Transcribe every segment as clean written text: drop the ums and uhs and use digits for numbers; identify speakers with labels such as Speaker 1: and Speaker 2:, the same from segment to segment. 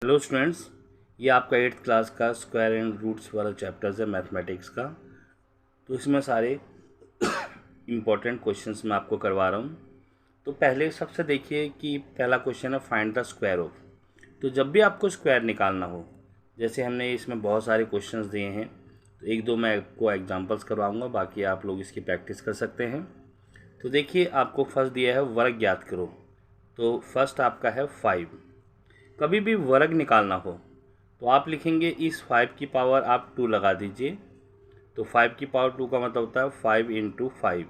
Speaker 1: Hello students, ये आपका 8th class का स्क्वायर एंड रूट्स वाला चैप्टर्स है मैथमेटिक्स का। तो इसमें सारे इम्पोर्टेंट क्वेश्चंस मैं आपको करवा रहा हूँ। तो पहले सबसे देखिए कि पहला क्वेश्चन है फाइंड द स्क्वायर ऑफ। तो जब भी आपको स्क्वायर निकालना हो, जैसे हमने इसमें बहुत सारे क्वेश्चंस दिए हैं, तो एक दो मैं आपको एग्जांपल्स करवाऊँगा, बाकी आप लोग इसकी प्रैक्टिस कर सकते हैं। तो देखिए, आपको फर्स्ट दिया है वर्ग ज्ञात करो। तो फर्स्ट आपका है 5। कभी भी वर्ग निकालना हो तो आप लिखेंगे इस 5 की पावर आप 2 लगा दीजिए। तो 5 की पावर 2 का मतलब होता है 5 इंटू 5,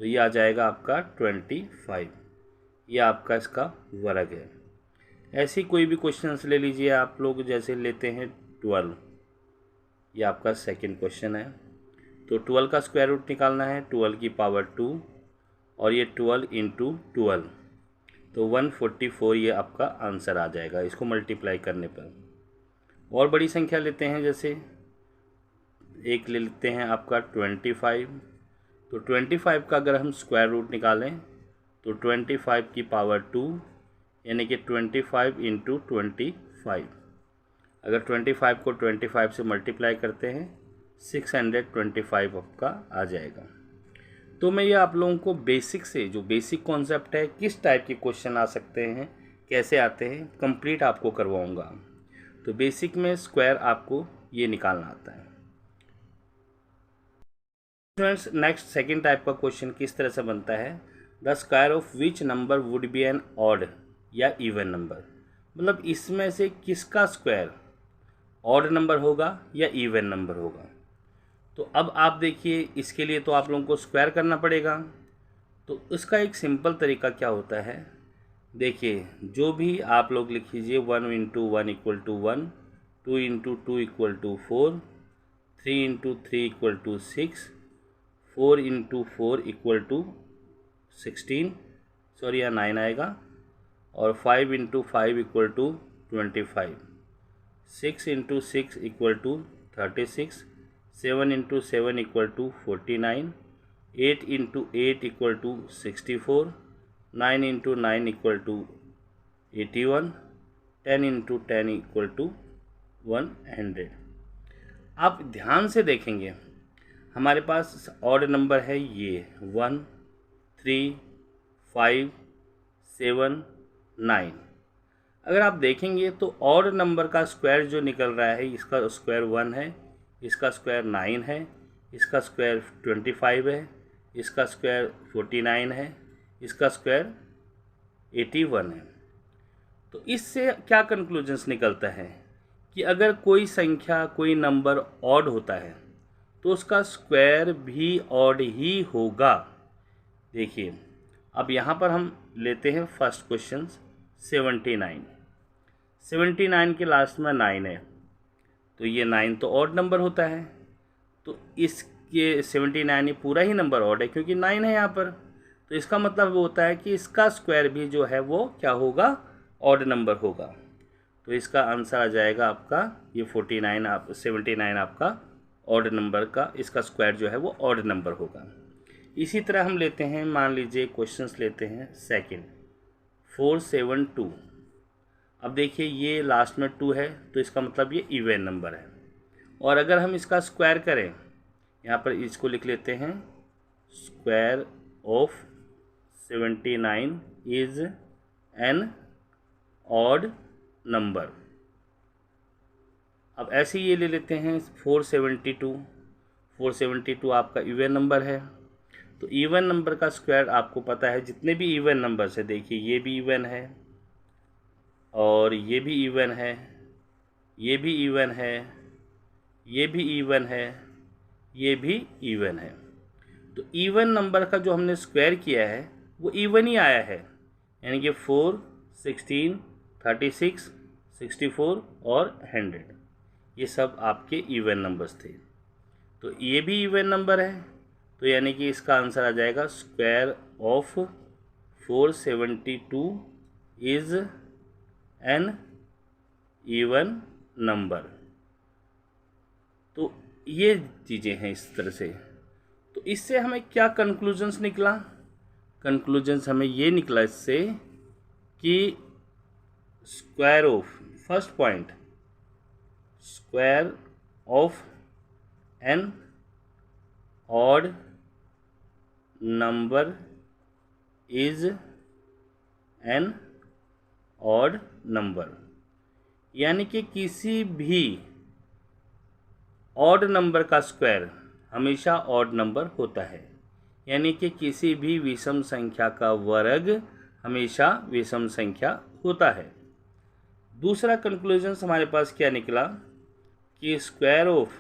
Speaker 1: तो ये आ जाएगा आपका 25। ये आपका इसका वर्ग है। ऐसी कोई भी क्वेश्चंस ले लीजिए आप लोग, जैसे लेते हैं 12। ये आपका सेकंड क्वेश्चन है। तो 12 का स्क्वायर रूट निकालना है, 12 की पावर 2 और ये 12 इंटू 12, तो 144 ये आपका आंसर आ जाएगा इसको मल्टीप्लाई करने पर। और बड़ी संख्या लेते हैं, जैसे एक ले लेते हैं आपका 25। तो 25 का अगर हम स्क्वायर रूट निकालें तो 25 की पावर 2 यानी कि 25 इंटू 25। अगर 25 को 25 से मल्टीप्लाई करते हैं 625 आपका आ जाएगा। तो मैं ये आप लोगों को बेसिक से, जो बेसिक कॉन्सेप्ट है, किस टाइप के क्वेश्चन आ सकते हैं, कैसे आते हैं, कंप्लीट आपको करवाऊंगा। तो बेसिक में स्क्वायर आपको ये निकालना आता है। स्टूडेंट्स, नेक्स्ट सेकंड टाइप का क्वेश्चन किस तरह से बनता है, the square of which number would be an odd या इवन नंबर। मतलब इसमें से किसका स्क्वायर ऑड नंबर होगा या इवन नंबर होगा। तो अब आप देखिए, इसके लिए तो आप लोगों को स्क्वायर करना पड़ेगा। तो इसका एक सिंपल तरीका क्या होता है, देखिए, जो भी आप लोग लिख लीजिए, 1 into 1 equal to 1, 2 into 2 equal to 4, 3 into 3 equal to 6, 4 into 4 equal to 16, sorry यहाँ 9 आएगा, और 5 into 5 equal to 25, 6 into 6 equal to 36, 7 into 7 equal to 49, 8 into 8 equal to 64, 9 into 9 equal to 81, 10 into 10 equal to 100। आप ध्यान से देखेंगे, हमारे पास odd number है ये 1, 3, 5, 7, 9। अगर आप देखेंगे तो ऑड नंबर का स्क्वायर जो निकल रहा है, इसका स्क्वायर 1 है, इसका स्क्वायर 9 है, इसका स्क्वायर 25 है, इसका स्क्वायर 49 है, इसका स्क्वायर 81 है। तो इससे क्या कंक्लूजन्स निकलता है कि अगर कोई संख्या, कोई नंबर ऑड होता है तो उसका स्क्वायर भी ऑड ही होगा। देखिए, अब यहाँ पर हम लेते हैं फर्स्ट क्वेश्चन 79। 79 के लास्ट में 9 है, तो ये 9 तो ऑड नंबर होता है। तो इसके 79 ये पूरा ही नंबर ऑड है क्योंकि 9 है यहाँ पर। तो इसका मतलब वो होता है कि इसका स्क्वायर भी जो है वो क्या होगा, ऑड नंबर होगा। तो इसका आंसर आ जाएगा आपका ये 49, आप 79 आपका ऑड नंबर का, इसका स्क्वायर जो है वो ऑड नंबर होगा। इसी तरह हम लेते हैं, मान लीजिए क्वेश्चंस लेते हैं सेकंड 472। अब देखिए, ये लास्ट में 2 है तो इसका मतलब ये इवन नंबर है। और अगर हम इसका स्क्वायर करें, यहाँ पर इसको लिख लेते हैं, square of 79 is an odd number. अब ऐसे ये ले लेते हैं 472। 472 आपका इवन नंबर है। तो इवन नंबर का स्क्वायर आपको पता है, जितने भी इवन नंबर्स है, देखिए ये भी इवन है और ये भी इवन है, ये भी इवन है, ये भी इवन है, ये भी इवन है। तो इवन नंबर का जो हमने स्क्वायर किया है वो इवन ही आया है, यानी कि 4, 16, 36, 64 और 100, ये सब आपके इवन नंबर्स थे। तो ये भी इवन नंबर है, तो यानी कि इसका आंसर आ जाएगा square of 472 is an even number. तो ये चीज़ें हैं इस तरह से। तो इससे हमें क्या कंक्लूजन्स निकला, कंक्लूजन्स हमें ये निकला इससे कि square of first point, square of an odd number is an odd number, यानी कि किसी भी ऑड नंबर का स्क्वायर हमेशा ऑड नंबर होता है, यानी कि किसी भी विषम संख्या का वर्ग हमेशा विषम संख्या होता है। दूसरा कंक्लूजन हमारे पास क्या निकला कि square of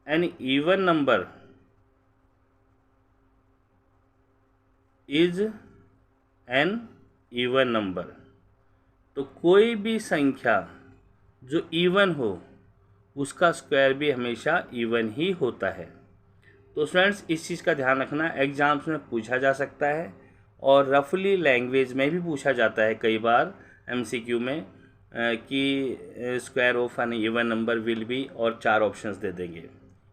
Speaker 1: an even number is an even number. तो कोई भी संख्या जो इवन हो उसका स्क्वायर भी हमेशा इवन ही होता है। तो स्टूडेंट्स इस चीज़ का ध्यान रखना, एग्जाम्स में पूछा जा सकता है और रफली लैंग्वेज में भी पूछा जाता है कई बार एमसीक्यू में कि square of an even number will be, और 4 ऑप्शंस दे देंगे,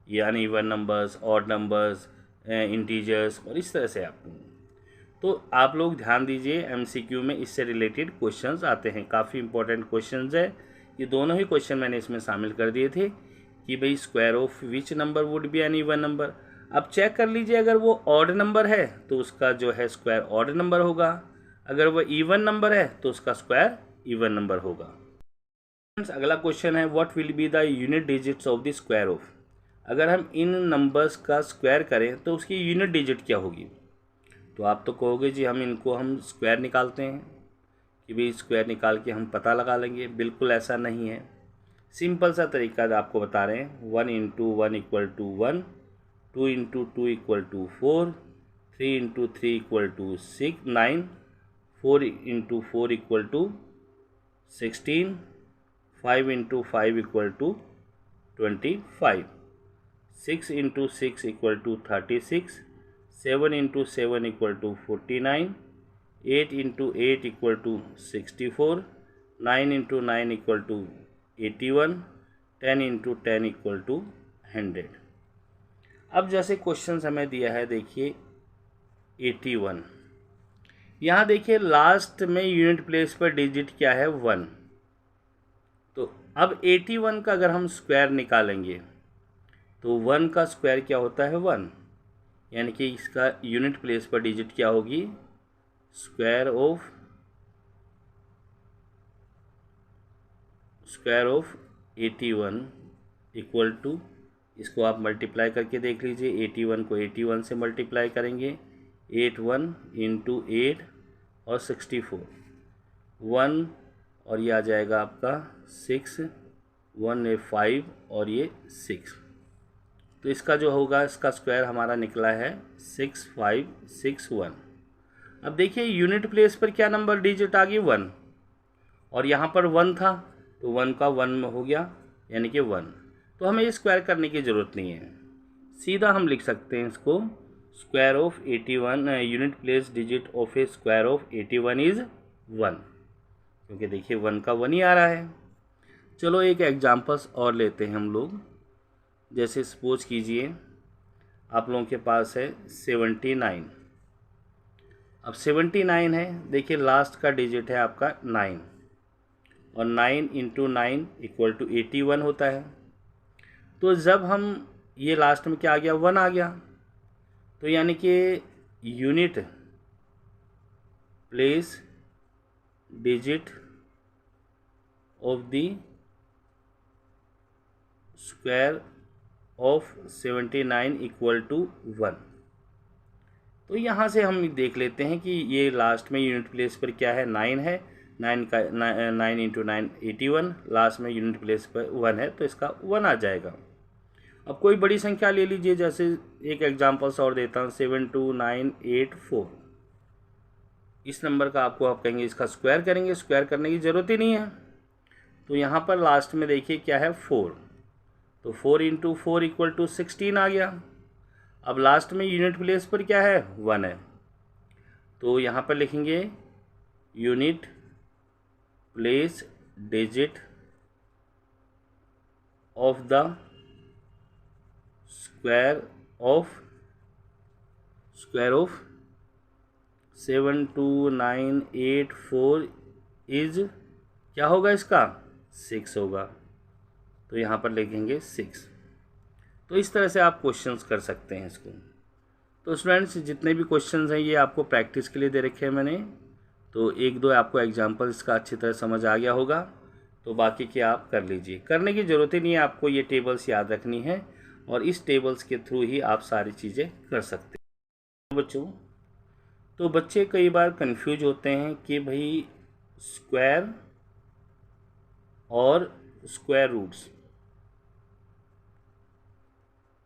Speaker 1: यानी even numbers, odd numbers, integers, और इस तरह से आपको। तो आप लोग ध्यान दीजिए, एमसीक्यू में इससे रिलेटेड क्वेश्चंस आते हैं, काफ़ी इंपॉर्टेंट क्वेश्चंस है। ये दोनों ही क्वेश्चन मैंने इसमें शामिल कर दिए थे कि भाई square of which number would be an even number. अब चेक कर लीजिए, अगर वो ऑड नंबर है तो उसका जो है स्क्वायर ऑड नंबर होगा, अगर वो इवन नंबर है तो उसका स्क्वायर इवन नंबर होगा। अगला क्वेश्चन है what will be the unit digits of the square of. अगर हम इन नंबर्स का स्क्वायर करें तो उसकी यूनिट डिजिट क्या होगी। तो आप तो कहोगे जी हम स्क्वायर निकालते हैं कि भाई स्क्वायर निकाल के हम पता लगा लेंगे। बिल्कुल ऐसा नहीं है, सिंपल सा तरीका आपको बता रहे हैं। 1 × 1 = 1, 2 × 2 = 4, 3 × 3 = 6 9, 4 × 4 = 16, 5 × 5 = 25, 6 × 6 = 36, 7 × 7 = 49, 8 × 8 = 64, 9 × 9 = 81, 10 × 10 = 100। अब जैसे क्वेश्चन हमें दिया है, देखिए 81, यहाँ देखिए लास्ट में यूनिट प्लेस पर डिजिट क्या है 1। तो अब 81 का अगर हम स्क्वायर निकालेंगे तो 1 का स्क्वायर क्या होता है 1, यानी कि इसका यूनिट प्लेस पर डिजिट क्या होगी, स्क्वायर ऑफ 81 इक्वल टू, इसको आप मल्टीप्लाई करके देख लीजिए, 81 को 81 से मल्टीप्लाई करेंगे, 81 × 8 और 64, 1 और ये आ जाएगा आपका 6, 1 ये 5 और ये 6। तो इसका जो होगा, इसका स्क्वायर हमारा निकला है 6561। अब देखिए यूनिट प्लेस पर क्या नंबर डिजिट आ गई 1, और यहाँ पर 1 था तो 1 का 1 में हो गया, यानी कि 1। तो हमें ये स्क्वायर करने की ज़रूरत नहीं है, सीधा हम लिख सकते हैं इसको, square of 81 unit place digit of A square of 81 is 1, क्योंकि देखिए 1 का 1 ही आ रहा है। चलो एक एग्जांपल्स और लेते हैं हम लोग। जैसे सपोज कीजिए आप लोगों के पास है 79। अब 79 है, देखिए लास्ट का डिजिट है आपका 9, और 9 × 9 = 81 होता है। तो जब हम ये लास्ट में क्या आ गया 1 आ गया, तो यानी कि unit place digit of the square of 79 = 1। तो यहाँ से हम देख लेते हैं कि ये लास्ट में यूनिट प्लेस पर क्या है 9 है, 9 × 9 81, लास्ट में यूनिट प्लेस पर 1 है तो इसका 1 आ जाएगा। अब कोई बड़ी संख्या ले लीजिए, जैसे एक एग्जांपल्स और देता हूँ 72984। इस नंबर का आपको आप कहेंगे इसका स्क्वायर करेंगे, स्क्वायर करने की ज़रूरत ही नहीं है। तो यहाँ पर लास्ट में देखिए क्या है 4, तो 4 × 4 = 16 आ गया। अब लास्ट में यूनिट प्लेस पर क्या है 1 है, तो यहाँ पर लिखेंगे unit place digit of the square of 72984 is क्या होगा इसका 6 होगा, तो यहाँ पर लिखेंगे 6। तो इस तरह से आप क्वेश्चंस कर सकते हैं इसको। तो स्टूडेंट्स जितने भी क्वेश्चंस हैं ये आपको प्रैक्टिस के लिए दे रखे हैं मैंने, तो एक दो आपको एग्जांपल इसका अच्छी तरह समझ आ गया होगा, तो बाकी के आप कर लीजिए। करने की ज़रूरत ही नहीं है, आपको ये टेबल्स याद रखनी है और इस टेबल्स के थ्रू ही आप सारी चीज़ें कर सकते हैं बच्चों। तो बच्चे कई बार कंफ्यूज होते हैं कि भाई स्क्वायर और स्क्वायर रूट्स,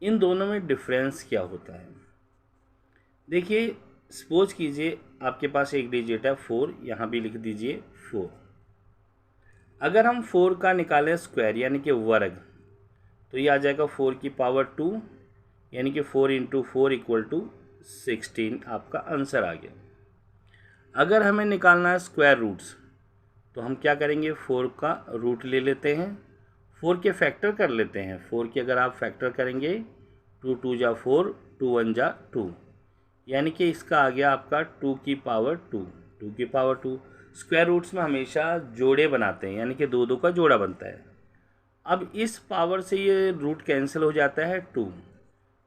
Speaker 1: इन दोनों में डिफरेंस क्या होता है। देखिए सपोज कीजिए आपके पास एक डिजिट है 4, यहाँ भी लिख दीजिए 4। अगर हम 4 का निकालें स्क्वायर यानी कि वर्ग, तो ये आ जाएगा 4 की पावर 2 यानी कि 4 इंटू 4 इक्वल टू 16, आपका आंसर आ गया। अगर हमें निकालना है स्क्वायर रूट्स, तो हम क्या करेंगे 4 का रूट ले लेते हैं, 4 के फैक्टर कर लेते हैं। 4 के अगर आप फैक्टर करेंगे 2 2 जा 4, 2 1 जा 2, यानी कि इसका आ गया आपका 2 की पावर 2, 2 की पावर 2। स्क्वायर रूट्स में हमेशा जोड़े बनाते हैं, यानी कि 2 2 का जोड़ा बनता है। अब इस पावर से ये रूट कैंसिल हो जाता है 2,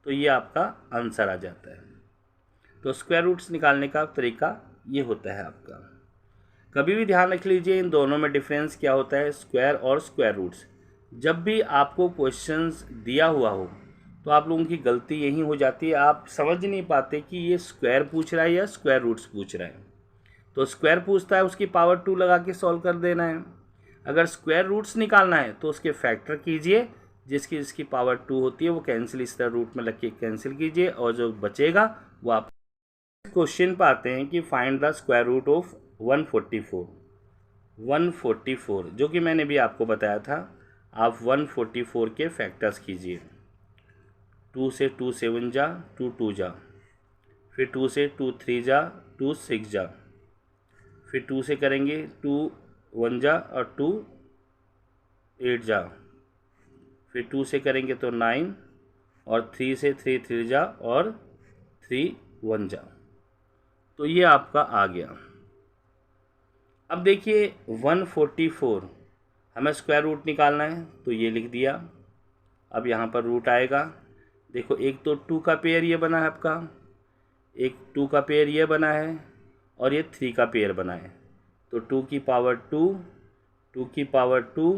Speaker 1: तो ये आपका आंसर आ जाता है। तो स्क्वायर रूट्स निकालने का तरीका ये होता है आपका। कभी भी ध्यान रख लीजिए इन दोनों में डिफरेंस क्या होता है, स्क्वायर और स्क्वायर रूट्स। जब भी आपको क्वेश्चंस दिया हुआ हो तो आप लोगों की गलती यही हो जाती है, आप समझ नहीं पाते कि ये स्क्वायर पूछ रहा है या स्क्वायर रूट्स पूछ रहा है। तो स्क्वायर पूछता है उसकी पावर 2 लगा के सॉल्व कर देना है। अगर स्क्वायर रूट्स निकालना है तो उसके फैक्टर कीजिए, जिसकी पावर 2 होती है वो कैंसिल इस तरह रूट में लग के कैंसिल कीजिए, और जो बचेगा वो आप क्वेश्चन पर आते हैं कि find the square root of 144। 144 जो कि मैंने भी आपको बताया था, आप 144 के फैक्टर्स कीजिए। 2 से 2 7 जा, 2 2 जा, फिर 2 से 2 3 जा, 2 6 जा, फिर 2 से करेंगे 2 1 जा और 2 8 जा, फिर 2 से करेंगे तो 9, और 3 से 3 3 जा और 3 1 जा। तो ये आपका आ गया। अब देखिए 144 हमें स्क्वायर रूट निकालना है, तो ये लिख दिया। अब यहाँ पर रूट आएगा, देखो एक तो 2 का पेयर ये बना है आपका, एक 2 का पेयर ये बना है, और ये 3 का पेयर बना है। तो 2 की पावर 2, 2 की पावर 2,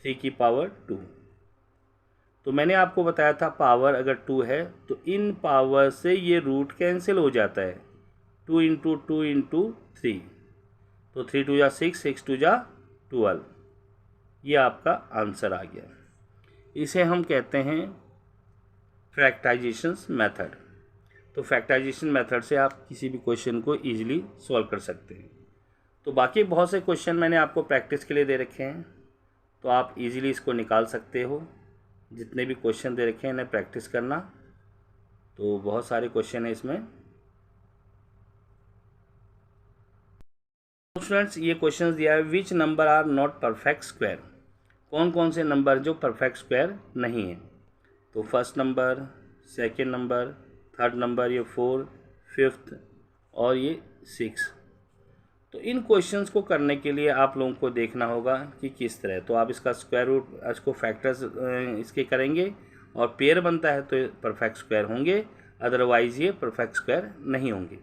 Speaker 1: 3 की पावर 2। तो मैंने आपको बताया था पावर अगर 2 है तो इन पावर से ये रूट कैंसिल हो जाता है, 2 इंटू 2 इंटू 3, तो 3 2 जा 6, 6 2 जा 12, ये आपका आंसर आ गया। इसे हम कहते हैं फैक्टराइजेशन मेथड। तो फैक्टराइजेशन मेथड से आप किसी भी क्वेश्चन को इजीली सॉल्व कर सकते हैं। तो बाकी बहुत से क्वेश्चन मैंने आपको प्रैक्टिस के लिए दे रखे हैं, तो आप इजीली इसको निकाल सकते हो। जितने भी क्वेश्चन दे रखे हैं इन्हें प्रैक्टिस करना। तो बहुत सारे क्वेश्चन हैं इसमें। स्टूडेंट्स ये क्वेश्चन दिया है, which number are not perfect square. कौन कौन से नंबर जो परफेक्ट स्क्वायर नहीं है। तो first number, second number, third number, ये 4, फिफ्थ और ये 6। तो इन क्वेश्चंस को करने के लिए आप लोगों को देखना होगा कि किस तरह, तो आप इसका स्क्वायर रूट, इसको फैक्टर्स इसके करेंगे और पेयर बनता है तो परफेक्ट स्क्वायर होंगे, अदरवाइज ये परफेक्ट स्क्वायर नहीं होंगे।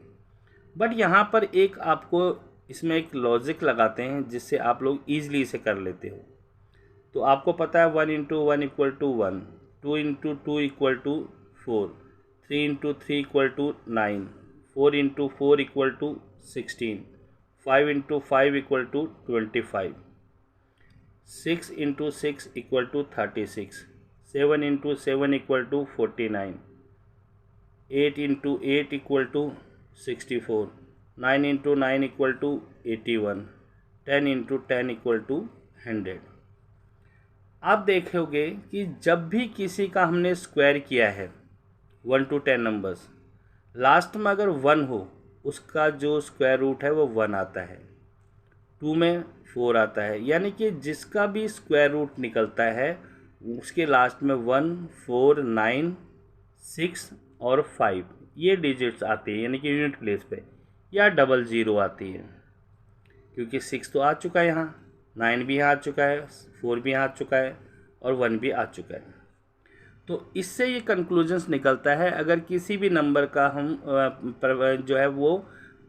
Speaker 1: बट यहाँ पर एक आपको इसमें एक लॉजिक लगाते हैं जिससे आप लोग ईजिली इसे कर लेते हो। तो आपको पता है 1 into 1 equal to 1, 2 into 2 equal to 4, 3 into 3 equal to 9, 4 into 4 equal to 16, 5 into 5 equal to 25, 6 into 6 equal to 36, 7 into 7 equal to 49, 8 into 8 equal to 64, 9 into 9 equal to 81, 10 into 10 equal to 100। आप देखोगे कि जब भी किसी का हमने स्क्वायर किया है 1 to 10 नंबर्स, लास्ट में अगर 1 हो उसका जो स्क्वायर रूट है वो 1 आता है, 2 में 4 आता है, यानी कि जिसका भी स्क्वायर रूट निकलता है उसके लास्ट में 1, 4, 9, 6 और 5 ये डिजिट्स आती है, यानी कि यूनिट प्लेस पे, या 00 आती है, क्योंकि 6 तो आ चुका है यहाँ, 9 भी यहाँ आ चुका है, 4 भी यहाँ आ चुका है और 1 भी आ चुका है। तो इससे ये कंक्लूजन्स निकलता है, अगर किसी भी नंबर का हम जो है वो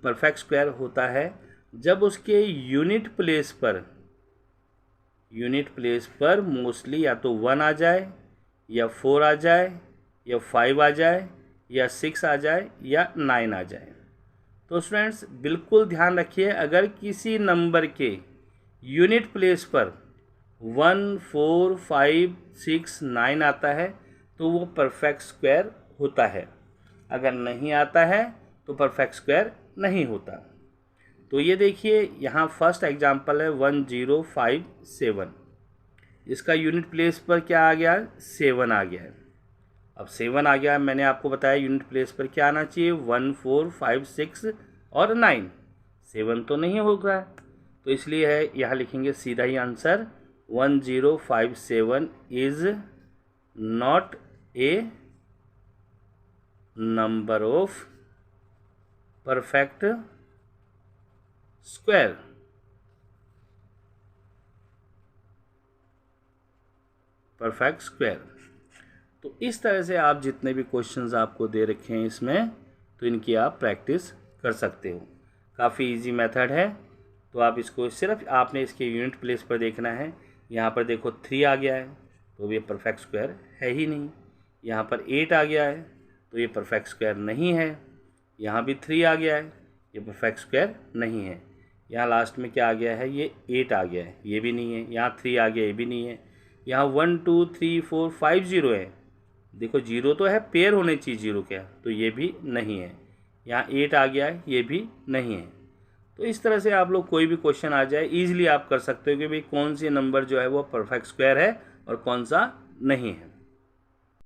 Speaker 1: परफेक्ट स्क्वायर होता है जब उसके यूनिट प्लेस पर मोस्टली या तो 1 आ जाए या 4 आ जाए या 5 आ जाए या 6 आ जाए या 9 आ जाए। तो स्टूडेंट्स बिल्कुल ध्यान रखिए, अगर किसी नंबर के यूनिट प्लेस पर 1, 4, 5, 6, 9 आता है तो वो परफेक्ट स्क्वायर होता है, अगर नहीं आता है तो परफेक्ट स्क्वायर नहीं होता। तो ये देखिए यहाँ फर्स्ट एग्जांपल है 1057, इसका यूनिट प्लेस पर क्या आ गया, 7 आ गया है। अब 7 आ गया, मैंने आपको बताया यूनिट प्लेस पर क्या आना चाहिए, 1, 4, 5, 6 और 9। 7 तो नहीं हो रहा है, तो इसलिए है यहाँ लिखेंगे सीधा ही answer 1057 is not a number of perfect square. तो इस तरह से आप जितने भी क्वेश्चंस आपको दे रखे हैं इसमें, तो इनकी आप प्रैक्टिस कर सकते हो। काफ़ी इजी मेथड है, तो आप इसको सिर्फ आपने इसके यूनिट प्लेस पर देखना है। यहाँ पर देखो 3 आ गया है तो ये परफेक्ट स्क्वायर है ही नहीं। यहाँ पर 8 आ गया है तो ये परफेक्ट स्क्वायर नहीं है। यहाँ भी 3 आ गया है, ये परफेक्ट स्क्वायर नहीं है। यहाँ लास्ट में क्या आ गया है, ये 8 आ गया है, ये भी नहीं है। यहाँ 3 आ गया, ये भी नहीं है। यहाँ 1, 2, 3, 4, 5 0 है, देखो 0 तो है, पेयर होने चाहिए 0 क्या, तो ये भी नहीं है। यहाँ 8 आ गया है, ये भी नहीं है। तो इस तरह से आप लोग कोई भी क्वेश्चन आ जाए ईजिली आप कर सकते हो कि भाई कौन सी नंबर जो है वो परफेक्ट स्क्वायर है और कौन सा नहीं है।